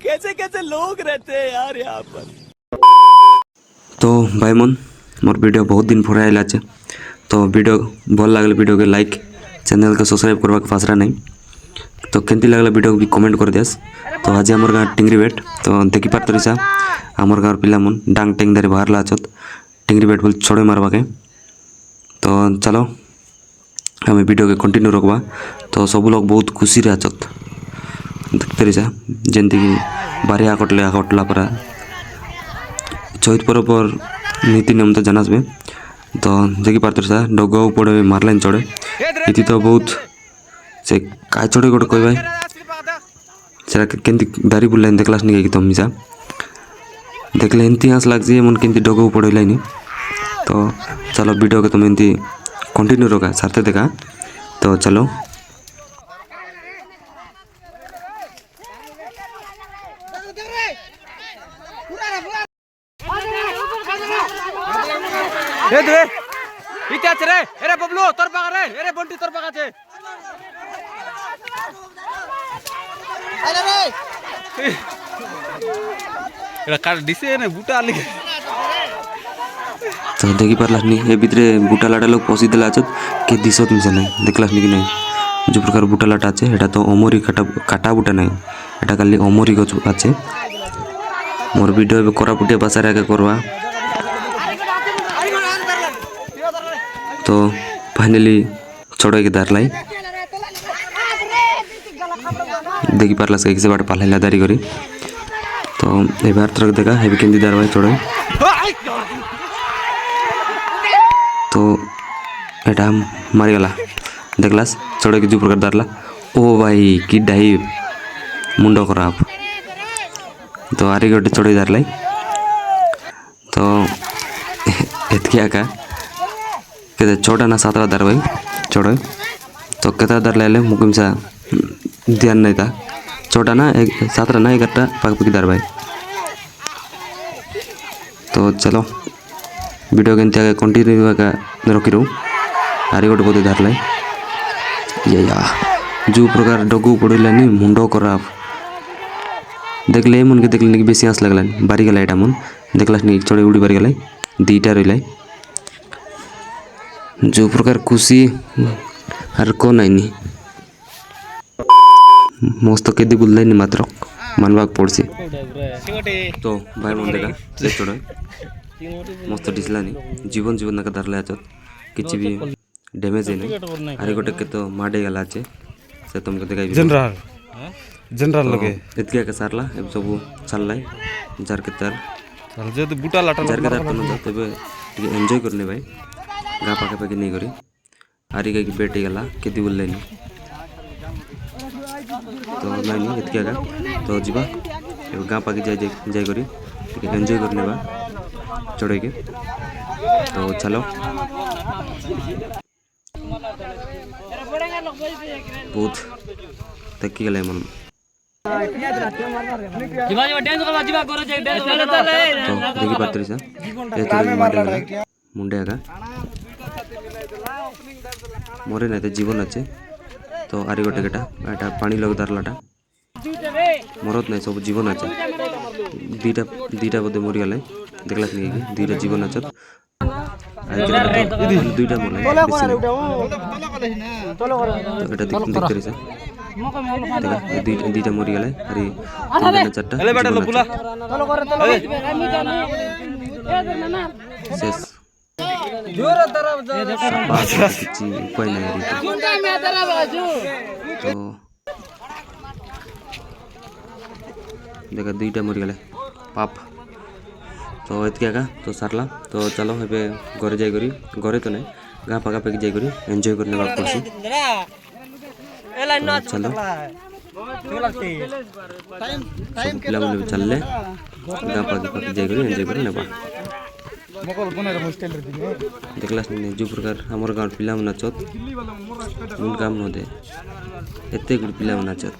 कैसे कैसे लोग रहते हैं यार यहाँ पर। तो भाई मन मोर वीडियो बहुत दिन पर आयल आचे तो वीडियो भल लगले वीडियो के लाइक चैनल के सब्सक्राइब करवा के फासरा नहीं तो केमती लगला वीडियो भी कमेंट कर दियास। तो आज आमर गाँव टिंगरी बेट तो देखी पार तरीसा आमर गाँव पिला मन डांग टेंग धरी बाहर लाचत टिंगरी बेट बोल छोड़े मारवा के। तो चलो हमें वीडियो के कंटिन्यू रखवा। तो सब लोग बहुत खुशी रहे आचत देखते रही जमती कि बारे आकटला परा चौथ पर्व पर नीति नियम तो जाना से तो देखी पार्थ सा डग पड़े मारलाइन चढ़े इति तो बहुत से काय चढ़े गोटे कह भाई केमती दारी बुलाइन देखलास नहीं कि तुम मिसा देखले एमती हंस लगे मन केमती डग पड़ेलानी। तो चलो वीडियो के तुम एमती कंटिन्यू रखा साथे देखा। तो चलो ए दे इते আছে রে এরে ববলু তোর পাকা রে এরে বন্টি তোর পাকা আছে আরে রে এরা কাট দিছে না বুটা আলি। तो देखी पार्लास नहीं ए भितरे बुटा लाटा लोग पशि देला आछत के दिसत मिसे नहीं देखलास नहीं कि नहीं जो प्रकार बुटा लाटा আছে এটা তো অমরি কাটা বুটা নাই এটা খালি অমরি গছ আছে। मोर वीडियो ए कोरापुटिया भाषा आगे करवा। तो फाइनली चढ़े के दार लाई देखी पार्ला से बाटे पाला दारी करी। तो ये बार तरह देखा है केमती दार भाई चढ़े। तो एटा मारिगला देखलास चढ़े के जो प्रकार दारला ओ भाई कि डाई मुंडो खराब। तो आरी गोटे चढ़े दार लाई तो एतकी आका के 6टा ना 7टा दार भाई चढ़े। तो केता दार लाइले मुकिमसा ध्यान नहीं था 6टा ना 7टा ना 11टा पाकपकी दार भाई। तो चलो वीडियो के आगे कंटिन्यू का रखी रू आरी गोटे बोधे दार लाई ये जो प्रकार डगू पड़ेलानी मुंडो खराब देखले मन के देखले नहीं बेसी आँस लगला बारी गला एटा मन देखलास नहीं चढ़े उड़ी बारी गला 2टा रही जो प्रकार खुशी आर को नाइनी मस्त केदी बुल्लाइनी मात्र मानवाक पड़सी। तो भाई मन देखा से चढ़े मस्त डिसलानी जीवन जीवन ना दारले आचत किछि भी डैमेज नहीं आरे गोटे के तो माडे गला आछे से तुमके देखाई जनरल लगे इतके के सारला अब सब चललाई जार के तार जे बुटा लाटा जार के तार तो न तबे एंजॉय करने भाई गा पाके पाके नहीं करी आरी के बेटी गला केदी बोल नहीं। तो नहीं इतके का तो जीवा गा पाके जाय करी एंजॉय करने बा चढ़े के। तो चलो बहुत तकी गला मन तो देखी पात्री सा मुंडे आगा मोरे नहीं तो जीवन अच्छे। तो आरी गोटे गेटा एटा पानी लग दारलाटा मरत नहीं सब जीवन अच्छे 2टा बोधे मरी गला देखलास नहीं 2टा जीवन अच्छे 2टा मरला देखते रही देखा 2टा मरी गला अरे 4टा शेष उपाय नहीं। तो देखा 2टा मरी गला पाप। तो इतके का तो सारला। तो चलो हे घरे जाई करी घरे तो नहीं गाँ पाका पाकी जाई करी एंजॉय करने बात पड़सी। तो चलो सब पिला मन चलले गाँ पाकी पाकी जाई करी एंजॉय करने बा देखला जो प्रकार हमर गाँव पिला मन नाचत मुन काम न दे एते गुड पिला मन नाचत।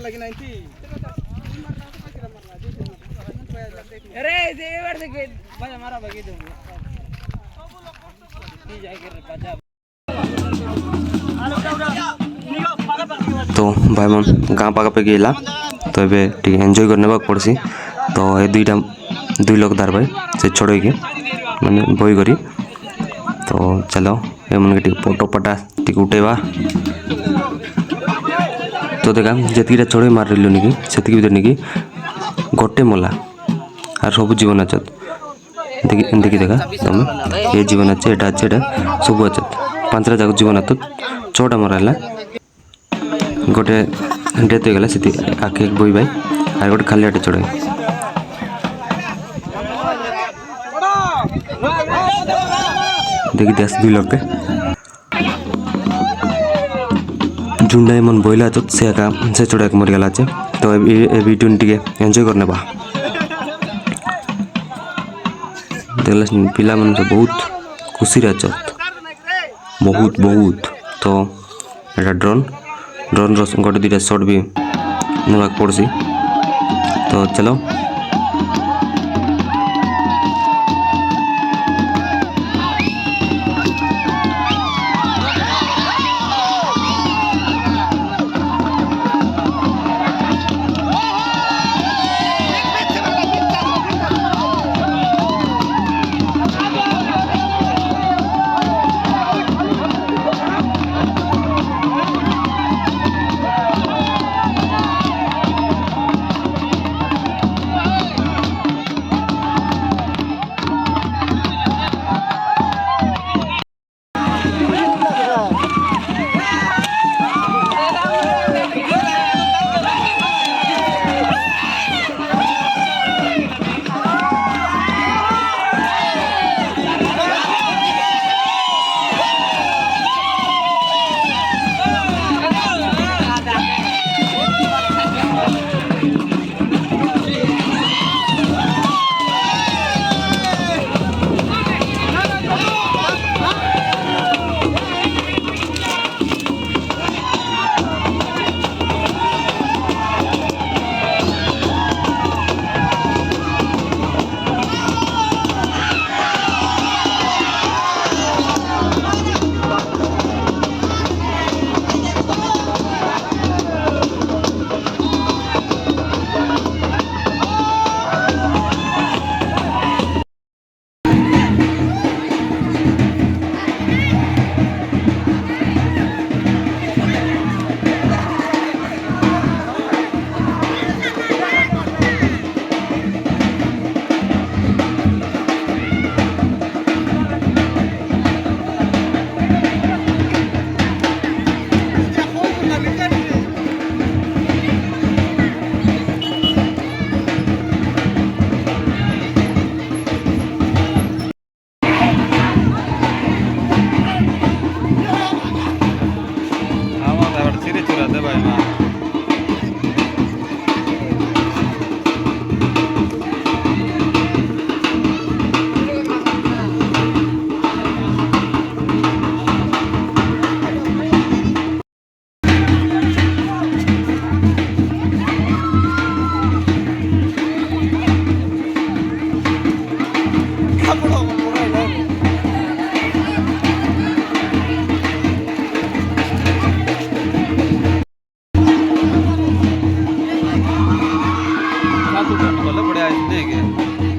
तो भाई मन गाँ पाखापाखि है तो ये एंजॉय करने पड़सी तो ये दुई लोग दार भाई से छोड़ के मैंने बही करी तो चलो ये मन के फोटो पटा टी उठेवा तो देखा जी छोड़ मार रही निकी से भर निकी गोटे मला आर सब जीवन अच्छत देखी देखा तुम ये जीवन अच्छे एटा अच्छे एटा सब अच्छत पांचटा जाक जीवन आत 6टा मरा गोटे डेथ हो गला से आके एक बई भाई आर गोटे खाली आटे चढ़े देखी दस 2 लोग के झुंडा मन बोला से एका से चढ़ा के मरीगला तो ये वीडियो टी एंजॉय करने बा देखल पिला मन से बहुत खुशी अच्छत बहुत बहुत तो एटा ड्रोन गोटे 2टा शॉट भी नेवाक पड़सी तो चलो बड़े आए देखे